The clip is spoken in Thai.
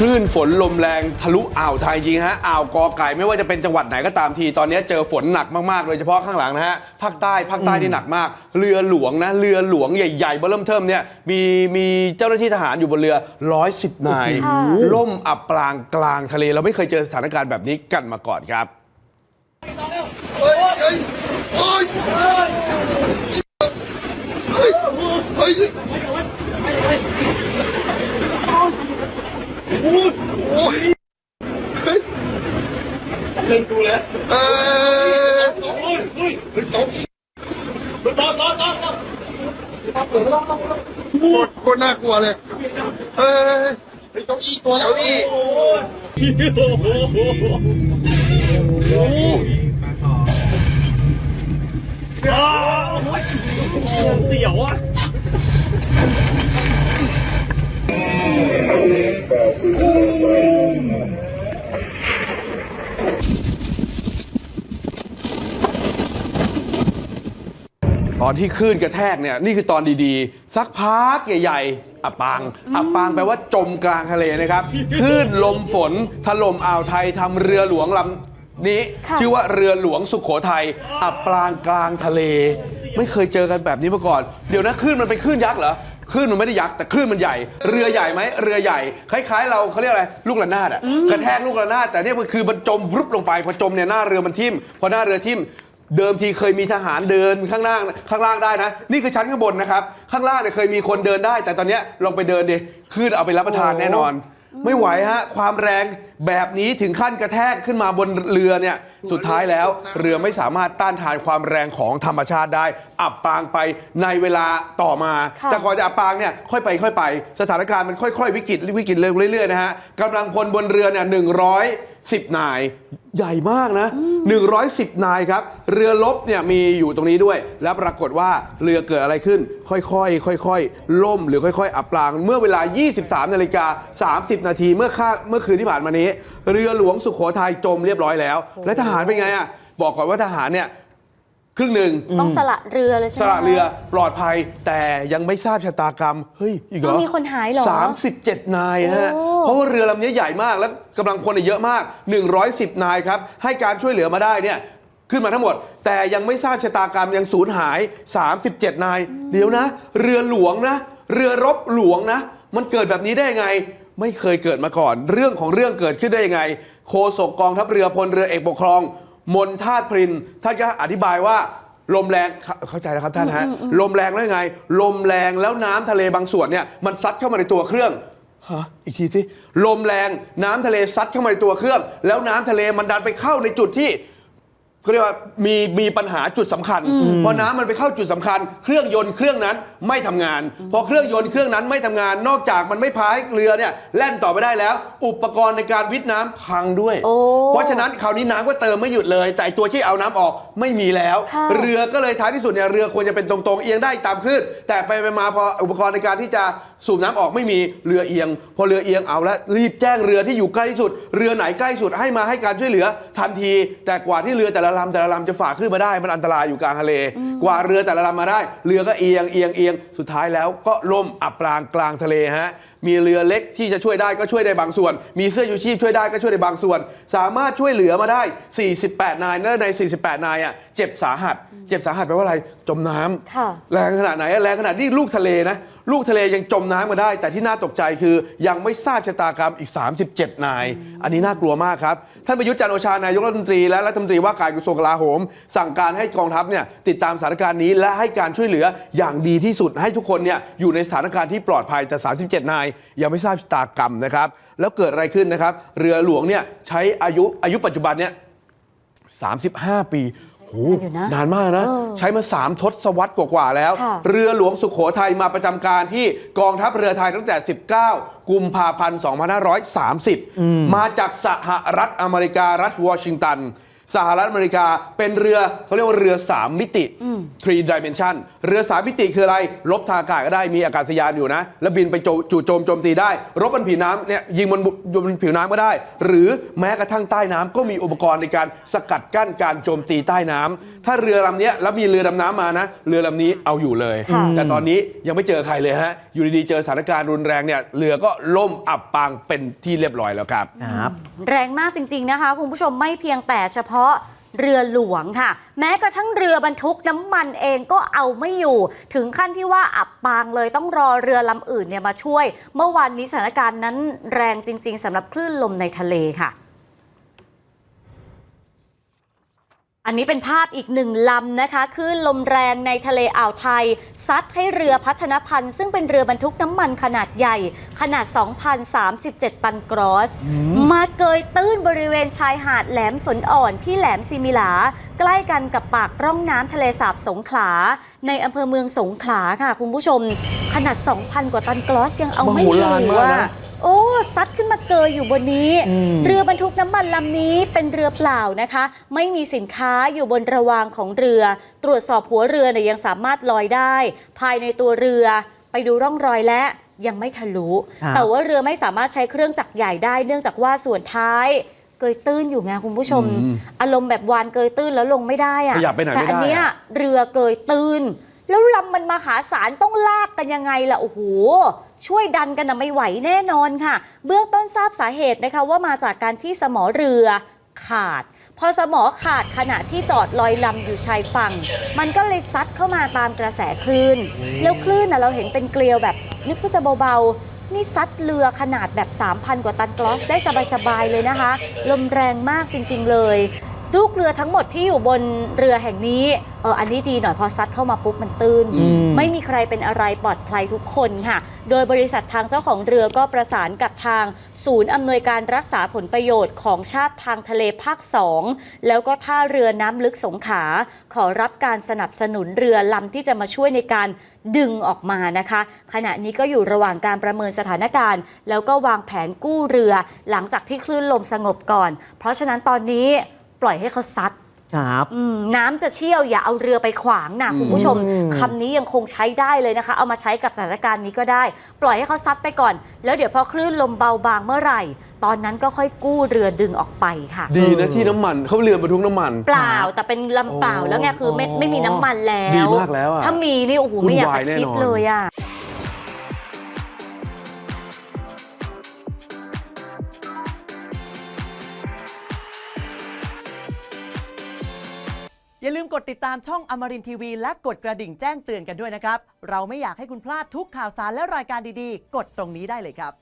ลื่นฝนลมแรงทะลุอ่าวไทยจริงฮะอ่าวกอไก่ไม่ว่าจะเป็นจังหวัดไหนก็ตามทีตอนนี้เจอฝนหนักมากๆโดยเฉพาะข้างหลังนะฮะภาคใต้นี่หนักมากเรือหลวงนะเรือหลวงใหญ่ๆเบิ่มเทิมเนี่ยมีเจ้าหน้าที่ทหารอยู่บนเรือ110 นายล่มอับปางกลางทะเลเราไม่เคยเจอสถานการณ์แบบนี้กันมาก่อนครับเล่นกูแล้วโคตรน่ากลัวเลยไอ้เก้าอี้ตัวแล้วนี่เสียวอ่ะตอนที่คลื่นกระแทกเนี่ยนี่คือตอนดีๆสักพักใหญ่ๆอับปางแปลว่าจมกลางทะเลนะครับคลื่นลมฝนถล่มอ่าวไทยทำเรือหลวงลำนี้ชื่อว่าเรือหลวงสุโขทัยอับปางกลางทะเลไม่เคยเจอกันแบบนี้มาก่อนเดี๋ยวนะคลื่นมันเป็นคลื่นยักษ์เหรอคลื่นมันไม่ได้ยักษ์แต่คลื่นมันใหญ่เรือใหญ่ไหมเรือใหญ่คล้ายๆเราเขาเรียกอะไรลูกระนาดกระแทกลูกระนาดแต่เนี่ยมันคือมันจมรุบลงไปพอจมเนี่ยหน้าเรือมันทิ่มพอหน้าเรือทิ่มเดิมทีเคยมีทหารเดินข้างล่างได้นะนี่คือชั้นข้างบนนะครับข้างล่างเนี่ยเคยมีคนเดินได้แต่ตอนนี้ลองไปเดินดิคลื่นเอาไปรับประทานแน่นอนไม่ไหวฮะความแรงแบบนี้ถึงขั้นกระแทกขึ้นมาบนเรือเนี่ยสุดท้ายแล้วเรือไม่สามารถต้านทานความแรงของธรรมชาติได้อับปางไปในเวลาต่อมาแต่ก่อนจะอับปางเนี่ยค่อยไปสถานการณ์มันค่อยๆวิกฤตเรื่อยๆนะฮะกำลังพลบนเรือเนี่ย110 นายใหญ่มากนะ110 นายครับเรือรบเนี่ยมีอยู่ตรงนี้ด้วยแล้วปรากฏว่าเรือเกิดอะไรขึ้นค่อยๆล่มหรือค่อยๆอับปางเมื่อเวลา 23:30 นาทีเมื่อคืนที่ผ่านมานี้เรือหลวงสุโขทัยจมเรียบร้อยแล้วและทหารเป็นไงอ่ะบอกก่อนว่าทหารเนี่ยครึ่งหนึ่งต้องสละเรือเลยใช่ไหมสละเรือปลอดภัยแต่ยังไม่ทราบชะตากรรมเฮ้ยอีกเหรอมีคนหายเหรอ37 นายฮะเพราะว่าเรือลำนี้ใหญ่มากแล้วกำลังพลเยอะมาก110 นายครับให้การช่วยเหลือมาได้เนี่ยขึ้นมาทั้งหมดแต่ยังไม่ทราบชะตากรรมยังสูญหาย37 นายเดี๋ยวนะเรือหลวงนะเรือรบหลวงนะมันเกิดแบบนี้ได้ยังไงไม่เคยเกิดมาก่อนเรื่องของเรื่องเกิดขึ้นได้ยังไงโฆษกกองทัพเรือพลเรือเอกปกครองมนทาตพรินท่านก็อธิบายว่าลมแรงเข้าใจแล้วครับท่านฮะลมแรงแล้วยังไงลมแรงแล้วน้ำทะเลบางส่วนเนี่ยมันซัดเข้ามาในตัวเครื่องอีกทีสิลมแรงน้ำทะเลซัดเข้ามาในตัวเครื่องแล้วน้ำทะเลมันดันไปเข้าในจุดที่เขาเรียกว่ามีปัญหาจุดสำคัญพอน้ำมันไปเข้าจุดสำคัญเครื่องยนต์เครื่องนั้นไม่ทำงานพอเครื่องยนต์เครื่องนั้นไม่ทำงานนอกจากมันไม่พายเรือเนี่ยแล่นต่อไปได้แล้วอุปกรณ์ในการวิทย์น้ำพังด้วยเพราะฉะนั้นคราวนี้น้ำก็เติมไม่หยุดเลยแต่ตัวที่เอาน้ำออกไม่มีแล้วเรือก็เลยท้ายที่สุดเนี่ยเรือควรจะเป็นตรงๆเอียงได้ตามคลื่นแต่ไปมาพออุปกรณ์ในการที่จะสูบน้ำออกไม่มีเรือเอียงพอเรือเอียงเอาแล้วรีบแจ้งเรือที่อยู่ใกล้ที่สุดเรือไหนใกล้สุดให้มาให้การช่วยเหลือทันทีแต่กว่าที่เรือแต่ละลำจะฝ่าขึ้นมาได้มันอันตรายอยู่กลางทะเลกว่าเรือแต่ละลำมาได้เรือก็เอียงสุดท้ายแล้วก็ล่มอับปางกลางทะเลฮะมีเรือเล็กที่จะช่วยได้ก็ช่วยได้บางส่วนมีเสื้อชูชีพช่วยได้ก็ช่วยได้บางส่วนสามารถช่วยเหลือมาได้48 นายและใน48 นายอ่ะเจ็บสาหัสแปลว่าอะไรจมน้ำแรงขนาดไหนแรงขนาดนี้ลูกทะเลนะลูกทะเลยังจมน้ำมาได้แต่ที่น่าตกใจคือยังไม่ทราบชะตากรรมอีก37 นายอันนี้น่ากลัวมากครับท่านประยุทธ์จันทร์โอชานายกรัฐมนตรีและรัฐมนตรีว่าการกระทรวงกลาโหมสั่งการให้กองทัพเนี่ยติดตามสถานการณ์นี้และให้การช่วยเหลืออย่างดีที่สุดให้ทุกคนเนี่ยอยู่ในสถานการณ์ที่ปลอดภัยแต่37 นายยังไม่ทราบชะตากรรมนะครับแล้วเกิดอะไรขึ้นนะครับเรือหลวงเนี่ยใช้อายุปัจจุบันเนี่ย35 ปีนานมากนะใช้มา3 ทศวรรษกว่าๆแล้วเรือหลวงสุโขทัยมาประจำการที่กองทัพเรือไทยตั้งแต่19 กุมภาพันธ์ 2530มาจากสหรัฐอเมริการัฐวอชิงตัน สหรัฐอเมริกาเป็นเรือเขาเรียกว่าเรือ3มิติ3 dimension เรือ3มิติคืออะไรรบทางอากาศก็ได้มีอากาศยานอยู่นะแล้วบินไปจู่โจมโจมตีได้รบบนผิวน้ำเนี่ยยิงบนผิวน้ำก็ได้ หรือแม้กระทั่งใต้น้ำก็มีอุปกรณ์ในการสกัดกั้นการโจมตีใต้น้ำถ้าเรือลำนี้แล้วมีเรือดำน้ำมานะเรือลำนี้เอาอยู่เลยแต่ตอนนี้ยังไม่เจอใครเลยฮะอยู่ดีๆเจอสถานการณ์รุนแรงเนี่ยเรือก็ล่มอับปางเป็นที่เรียบร้อยแล้วครับ แรงมากจริงๆนะคะคุณผู้ชมไม่เพียงแต่เฉพาะเรือหลวงค่ะแม้กระทั่งเรือบรรทุกน้ำมันเองก็เอาไม่อยู่ถึงขั้นที่ว่าอับปางเลยต้องรอเรือลำอื่นเนี่ยมาช่วยเมื่อวานนี้สถานการณ์นั้นแรงจริงๆสำหรับคลื่นลมในทะเลค่ะอันนี้เป็นภาพอีกหนึ่งลำนะคะคลื่นลมแรงในทะเลอ่าวไทยซัดให้เรือพัฒนพันธ์ซึ่งเป็นเรือบรรทุกน้ำมันขนาดใหญ่ขนาด 2,037 ตันกรอสมาเกยตื้นบริเวณชายหาดแหลมสนอ่อนที่แหลมซิมิลาใกล้กันกับปากร่องน้ำทะเลสาบสงขลาในอำเภอเมืองสงขลาค่ะคุณผู้ชมขนาด 2,000 กว่าตันกรอสยังเอาไม่อยู่โอ้ซัดขึ้นมาเกยอยู่บนนี้เรือบรรทุกน้ำมันลำนี้เป็นเรือเปล่านะคะไม่มีสินค้าอยู่บนระวางของเรือตรวจสอบหัวเรือเนี่ยยังสามารถลอยได้ภายในตัวเรือไปดูร่องรอยและยังไม่ทะลุแต่ว่าเรือไม่สามารถใช้เครื่องจักรใหญ่ได้เนื่องจากว่าส่วนท้ายเกยตื้นอยู่ไงคุณผู้ชมอารมณ์แบบวานเกยตื้นแล้วลงไม่ได้อะแต่อันเนี้ยเรือเกยตื้นแล้วลำมันมหาศาลต้องลากกันยังไงล่ะโอ้โหช่วยดันกันไม่ไหวแน่นอนค่ะเบื้องต้นทราบสาเหตุนะคะว่ามาจากการที่สมอเรือขาดพอสมอขาดขณะที่จอดลอยลำอยู่ชายฝั่งมันก็เลยซัดเข้ามาตามกระแสคลื่นแล้วคลื่นเราเห็นเป็นเกลียวแบบนึกว่าจะเบาๆนี่ซัดเรือขนาดแบบ 3,000 กว่าตันกรอสได้สบายๆเลยนะคะลมแรงมากจริงๆเลยลูกเรือทั้งหมดที่อยู่บนเรือแห่งนี้อันนี้ดีหน่อยพอซัดเข้ามาปุ๊บมันตื้นไม่มีใครเป็นอะไรปลอดภัยทุกคนค่ะโดยบริษัททางเจ้าของเรือก็ประสานกับทางศูนย์อำนวยการรักษาผลประโยชน์ของชาติทางทะเลภาค 2แล้วก็ท่าเรือน้ำลึกสงขลาขอรับการสนับสนุนเรือลำที่จะมาช่วยในการดึงออกมานะคะขณะนี้ก็อยู่ระหว่างการประเมินสถานการณ์แล้วก็วางแผนกู้เรือหลังจากที่คลื่นลมสงบก่อนเพราะฉะนั้นตอนนี้ปล่อยให้เขาซัดน้ำจะเชี่ยวอย่าเอาเรือไปขวางนะคุณผู้ชมคำนี้ยังคงใช้ได้เลยนะคะเอามาใช้กับสถานการณ์นี้ก็ได้ปล่อยให้เขาซัดไปก่อนแล้วเดี๋ยวพอคลื่นลมเบาบางเมื่อไหร่ตอนนั้นก็ค่อยกู้เรือดึงออกไปค่ะดีนะที่น้ำมันเขาเรือบรรทุกน้ำมันเปล่าแต่เป็นลำเปล่าแล้วไงคือไม่มีน้ำมันแล้วดีมากแล้วถ้ามีนี่โอ้โหไม่อยากจะคิดเลยอ่ะอย่าลืมกดติดตามช่องอมรินทร์ทีวีและกดกระดิ่งแจ้งเตือนกันด้วยนะครับเราไม่อยากให้คุณพลาดทุกข่าวสารและรายการดีๆกดตรงนี้ได้เลยครับ